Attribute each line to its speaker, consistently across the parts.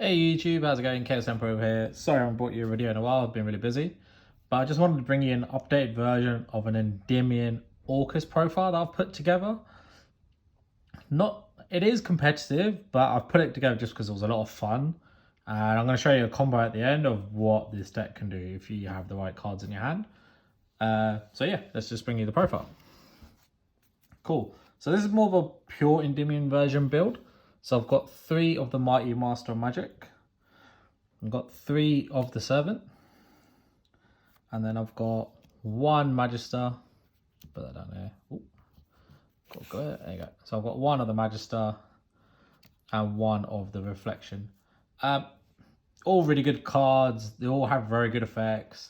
Speaker 1: Hey YouTube, how's it going? Chaos Emperor over here. Sorry I haven't brought you a video in a while, I've been really busy. But I just wanted to bring you an updated version of an Endymion Orcust profile that I've put together. It is competitive, but I've put it together just because it was a lot of fun. And I'm going to show you a combo at the end of what this deck can do if you have the right cards in your hand. So yeah, let's just bring you the profile. Cool. So this is more of a pure Endymion version build. So I've got 3 of the Mighty Master of Magic. I've got 3 of the Servant. And then I've got 1 Magister. Put that down there. Ooh. Got it. There you go. So I've got 1 of the Magister and 1 of the Reflection. All really good cards. They all have very good effects.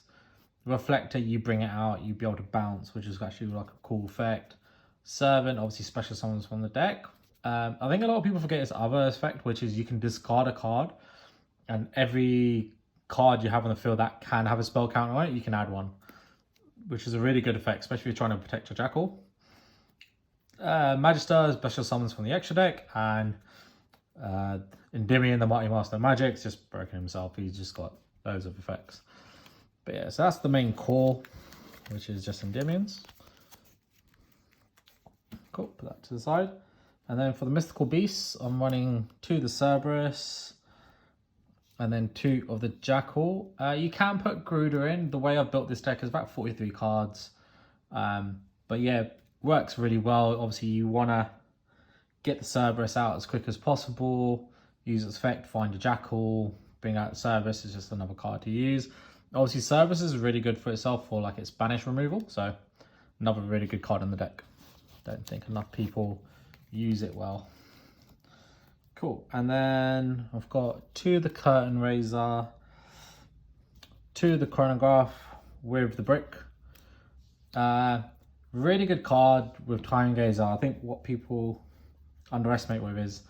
Speaker 1: Reflector, you bring it out, you'd be able to bounce, which is actually like a cool effect. Servant, obviously special summons from the deck. I think a lot of people forget this other effect, which is you can discard a card, and every card you have on the field that can have a spell counter on it, you can add one, which is a really good effect, especially if you're trying to protect your Jackal. Magister, special summons from the extra deck, and Endymion, the Mighty Master of Magic, is just broken himself. He's just got loads of effects. But yeah, so that's the main core, which is just Endymions. Cool, put that to the side. And then for the Mystical Beasts, I'm running 2 of the Cerberus and then 2 of the Jackal. You can put Gruder in. The way I've built this deck is about 43 cards. But yeah, works really well. Obviously, you want to get the Cerberus out as quick as possible. Use its effect, find a Jackal, bring out the Cerberus. It's just another card to use. Obviously, Cerberus is really good for itself for like its banish removal. So another really good card in the deck. Don't think enough people use it well. Cool. And then I've got 2 of the Curtain Raiser, 2 of the Chronograph with the Brick. Really good card with Time Gazer. I think what people underestimate with is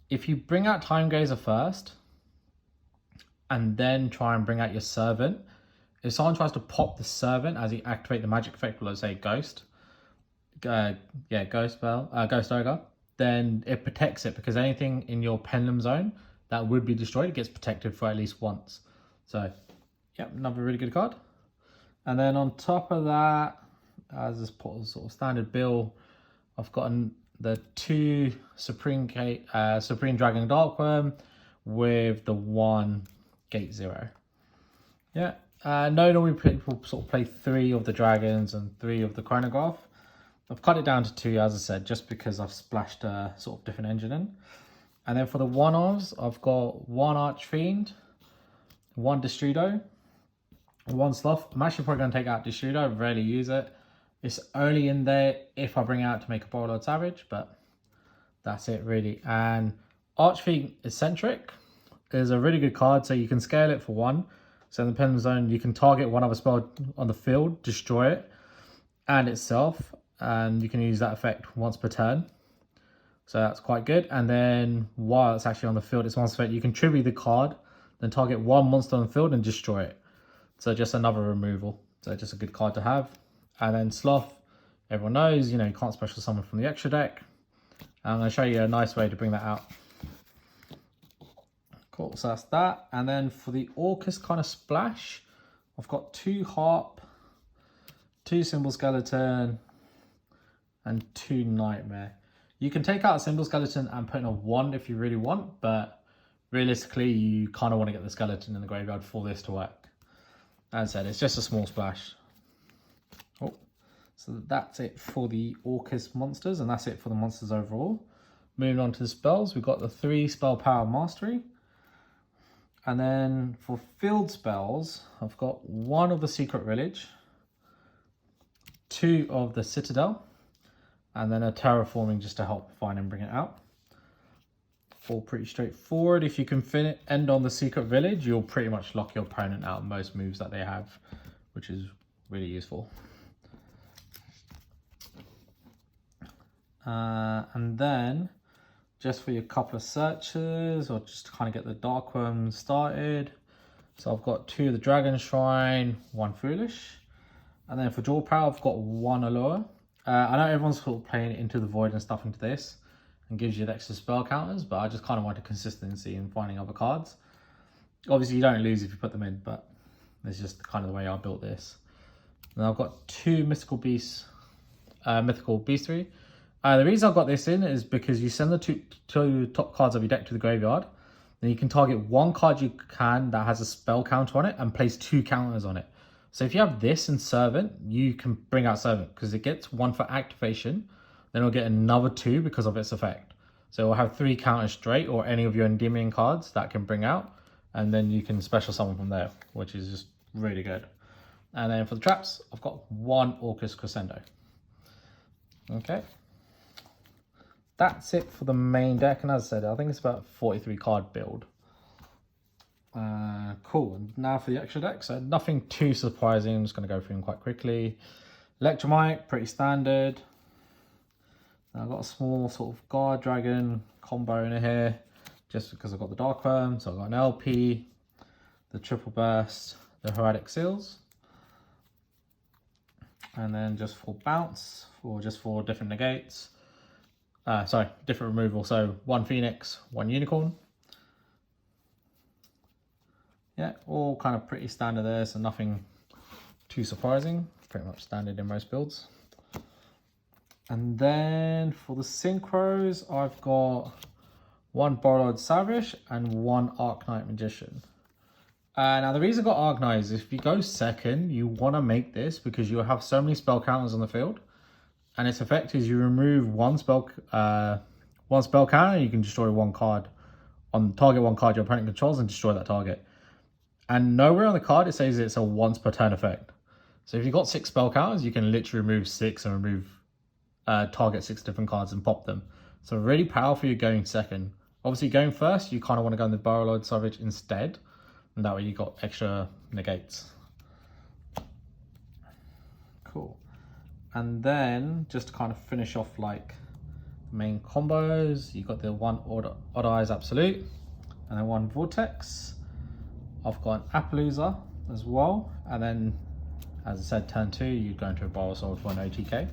Speaker 1: if you bring out Time Gazer first and then try and bring out your Servant, if someone tries to pop the Servant as you activate the magic effect, let's say Ghost, Ghost Ogre, then it protects it, because anything in your Pendulum Zone that would be destroyed, it gets protected for at least once. So, yep, another really good card. And then on top of that, as this sort of standard bill, I've gotten the 2 Supreme Dragon Darkworm with the 1 Gate Zero. Yeah, normally people sort of play 3 of the Dragons and 3 of the Chronograph. I've cut it down to 2, as I said, just because I've splashed a sort of different engine in. And then for the one-offs, I've got 1 Archfiend, 1 Destrudo, 1 Sloth. I'm actually probably going to take out Destrudo. I rarely use it. It's only in there if I bring it out to make a Borderlord Savage, but that's it really. And Archfiend Eccentric is a really good card, so you can scale it for 1. So in the Pendulum Zone, you can target one other spell on the field, destroy it, and itself. And you can use that effect once per turn. So that's quite good. And then while it's actually on the field, it's once effect, you can tribute the card, then target 1 monster on the field and destroy it. So just another removal. So just a good card to have. And then Sloth, everyone knows, you can't special summon from the extra deck. I'm going to show you a nice way to bring that out. Cool, so that's that. And then for the Orcust kind of splash, I've got 2 Harp, 2 Symbol Skeleton, and 2 Nightmare. You can take out a Symbol Skeleton and put in a 1 if you really want, but realistically, you kind of want to get the skeleton in the graveyard for this to work. As I said, it's just a small splash. Oh, so that's it for the Orcust monsters, and that's it for the monsters overall. Moving on to the spells, we've got the 3 Spell Power Mastery. And then for field spells, I've got 1 of the Secret Village, 2 of the Citadel, and then a Terraforming just to help find and bring it out. All pretty straightforward. If you can end on the Secret Village, you'll pretty much lock your opponent out most moves that they have, which is really useful. And then just for your couple of searches, or just to kind of get the Darkworm started. So I've got 2 of the Dragon Shrine, 1 Foolish. And then for Draw Power, I've got 1 Allure. I know everyone's sort of playing Into the Void and stuff into this. and gives you the extra spell counters, but I just kind of wanted consistency in finding other cards. Obviously, you don't lose if you put them in, but it's just kind of the way I built this. And I've got 2 mythical beasts, mythical beastry. The reason I got this in is because you send the two top cards of your deck to the graveyard, then you can target 1 card you can that has a spell counter on it and place 2 counters on it. So if you have this in Servant, you can bring out Servant because it gets 1 for activation, then it'll get another 2 because of its effect. So it'll have 3 counters straight, or any of your Endymion cards that can bring out, and then you can special summon from there, which is just really good. And then for the traps, I've got 1 Orcust Crescendo. Okay. That's it for the main deck, and as I said, I think it's about a 43 card build. Cool, and now for the extra deck. So nothing too surprising, I'm just going to go through them quite quickly. Electromite, pretty standard. I've got a small sort of guard dragon combo in here, just because I've got the Dark Worm. So I've got an LP, the Triple Burst, the Heraldic Seals, and then just for bounce, just for different negates. Different removal. So 1 Phoenix, 1 Unicorn. Yeah, all kind of pretty standard there, so nothing too surprising. Pretty much standard in most builds. And then for the synchros, I've got 1 Borrowed Savage and 1 Arknight Magician. Now the reason I got Arknight is if you go second, you want to make this because you'll have so many spell counters on the field. And its effect is you remove one spell counter, and you can destroy 1 card target 1 card your opponent controls and destroy that target. And nowhere on the card it says it's a once per turn effect. So if you've got 6 spell counters, you can literally remove 6 and remove target 6 different cards and pop them. So really powerful you're going second. Obviously going first, you kind of want to go in the Borrowed Savage instead, and that way you got extra negates. Cool. And then just to kind of finish off like main combos, you got the 1 Odd Eyes Absolute, and then 1 Vortex. I've got an Appaloosa as well, and then as I said, turn 2 you go into a Borrowed Sword for an OTK.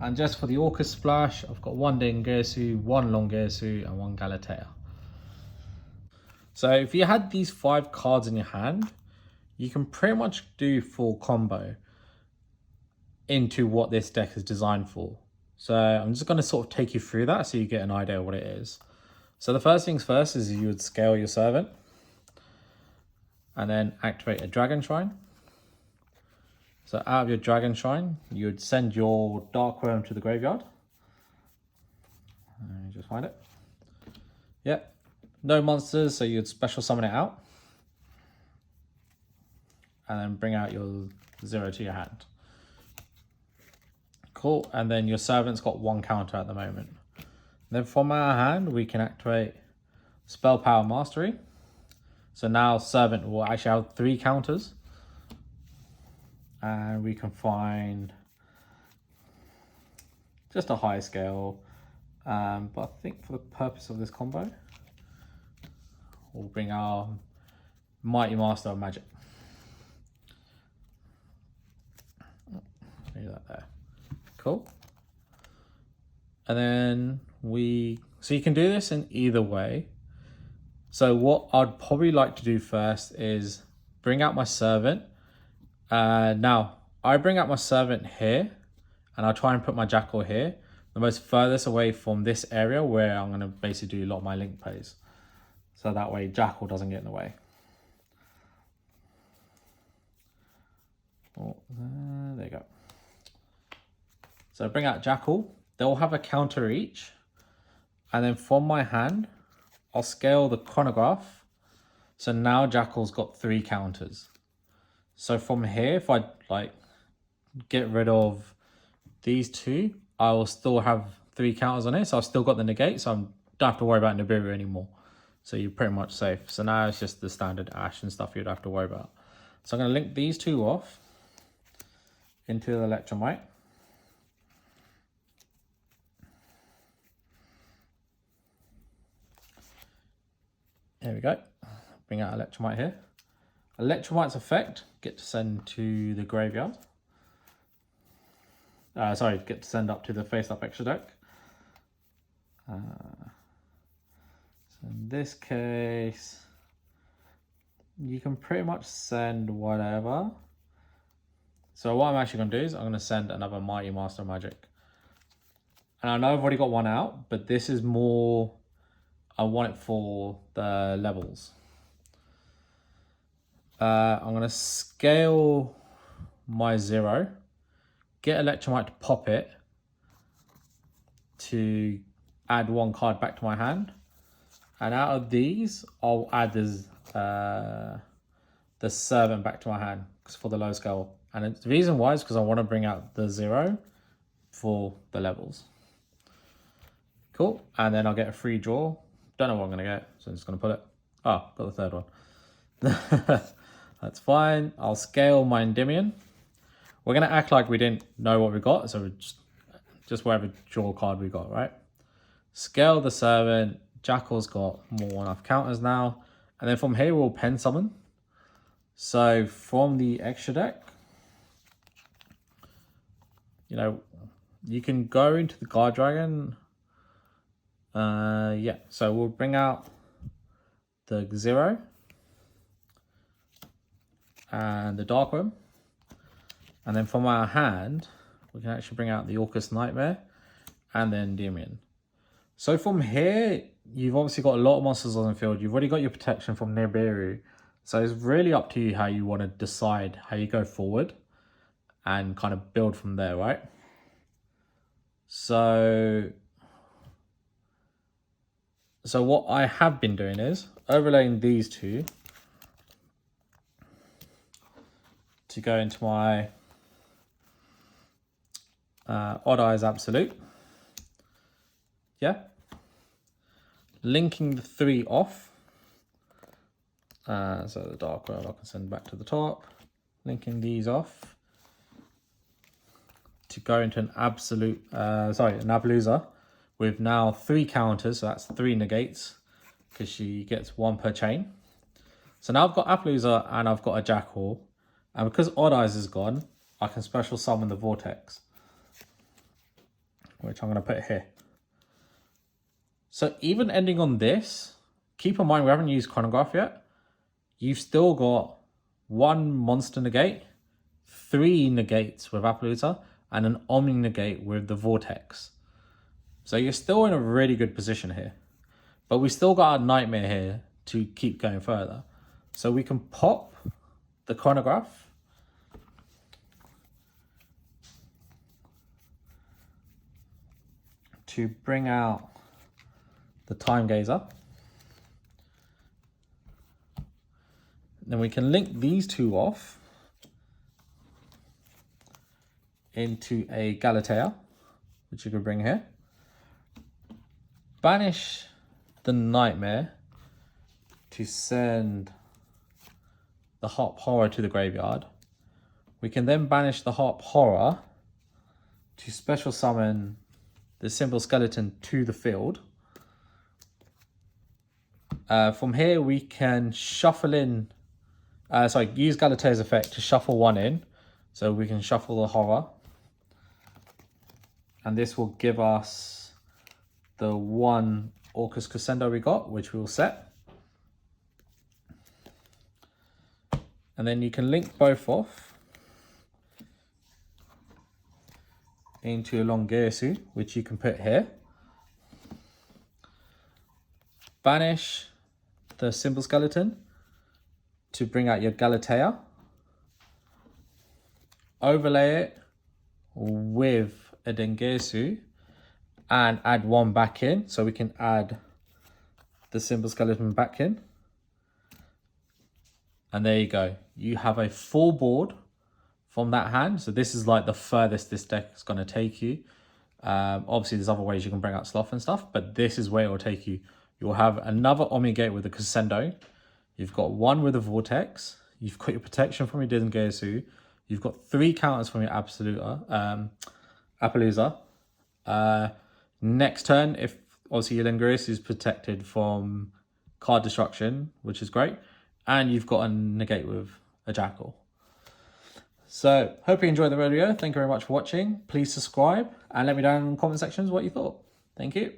Speaker 1: And just for the Orcust splash, I've got 1 Dingirsu, 1 Longirsu, and 1 Galatea. So if you had these 5 cards in your hand, you can pretty much do full combo into what this deck is designed for. So I'm just going to sort of take you through that so you get an idea of what it is. So the first things first is you would scale your Servant and then activate a Dragon Shrine. So out of your Dragon Shrine, you would send your Dark Worm to the graveyard. Just find it. Yep. No monsters, so you'd special summon it out. And then bring out your 0 to your hand. Cool, and then your Servant's got 1 counter at the moment. Then from our hand, we can activate Spell Power Mastery. So now Servant will actually have 3 counters. And we can find just a high scale. But I think for the purpose of this combo, we'll bring our Mighty Master of Magic. Leave that there. Cool. And then so you can do this in either way. So what I'd probably like to do first is bring out my Servant. Now I bring out my Servant here, and I'll try and put my Jackal here, the most furthest away from this area where I'm going to basically do a lot of my link plays. So that way Jackal doesn't get in the way. Oh, there you go. So bring out Jackal. They'll have a counter each. And then from my hand, I'll scale the Chronograph. So now Jackal's got 3 counters. So from here, if I like get rid of these 2, I will still have 3 counters on it. So I've still got the negate, so I don't have to worry about Nibiru anymore. So you're pretty much safe. So now it's just the standard Ash and stuff you'd have to worry about. So I'm going to link these 2 off into the Electromite. There we go. Bring out Electromite here. Electromite's effect, get to send to the graveyard. Get to send up to the face-up extra deck. So in this case, you can pretty much send whatever. So what I'm actually going to do is I'm going to send another Mighty Master of Magic. And I know I've already got one out, but this is more, I want it for the levels. I'm going to scale my 0, get Electromite to pop it to add 1 card back to my hand. And out of these, I'll add the Servant back to my hand for the low scale. And the reason why is because I want to bring out the 0 for the levels. Cool. And then I'll get a free draw. Don't know what I'm going to get, so I'm just going to put it. Oh, got the third one. That's fine. I'll scale my Endymion. We're going to act like we didn't know what we got, so just whatever draw card we got, right? Scale the Servant. Jackal's got more enough counters now. And then from here, we'll pen summon. So from the extra deck, you know, you can go into the Guard Dragon. Yeah, so we'll bring out the 0 and the Dark Worm. And then from our hand, we can actually bring out the Orcust Nightmare and then Endymion. So from here, you've obviously got a lot of monsters on the field. You've already got your protection from Nibiru. So it's really up to you how you want to decide how you go forward and kind of build from there, right? So what I have been doing is overlaying these two to go into my Odd Eyes Absolute. Yeah. Linking the 3 off. So the Dark World I can send back to the top. Linking these off to go into an absolute, an Appaloosa with now 3 counters. So that's 3 negates because she gets 1 per chain. So now I've got Appaloosa and I've got a Jackal. And because Odd Eyes is gone, I can special summon the Vortex, which I'm going to put here. So even ending on this, keep in mind we haven't used Chronograph yet. You've still got 1 monster negate, 3 negates with Appaloosa, and an Omni negate with the Vortex. So you're still in a really good position here. But we still got a Nightmare here to keep going further. So we can pop the Chronograph. To bring out the Time Gazer. Then we can link these 2 off into a Galatea, which you can bring here. Banish the Nightmare to send the Harp Horror to the graveyard. We can then banish the Harp Horror to special summon the Simple Skeleton to the field. From here we can shuffle in, use Galatea's effect to shuffle 1 in. So we can shuffle the Horror. And this will give us the 1 Orcust Crescendo we got, which we will set. And then you can link both off into a Longesu, which you can put here. Banish the Simple Skeleton to bring out your Galatea. Overlay it with a Dengesu and add 1 back in. So we can add the Simple Skeleton back in. And there you go. You have a full board from that hand. So this is like the furthest this deck is going to take you. Obviously, there's other ways you can bring out Sloth and stuff, but this is where it will take you. You'll have another Omni-Gate with a Crescendo. You've got 1 with a Vortex. You've got your protection from your Dizengesu. You've got 3 counters from your Appaloosa. Next turn, if obviously your Linguris is protected from card destruction, which is great. And you've got a negate with a Jackal. So, hope you enjoyed the video. Thank you very much for watching. Please subscribe and let me know in the comment sections what you thought. Thank you.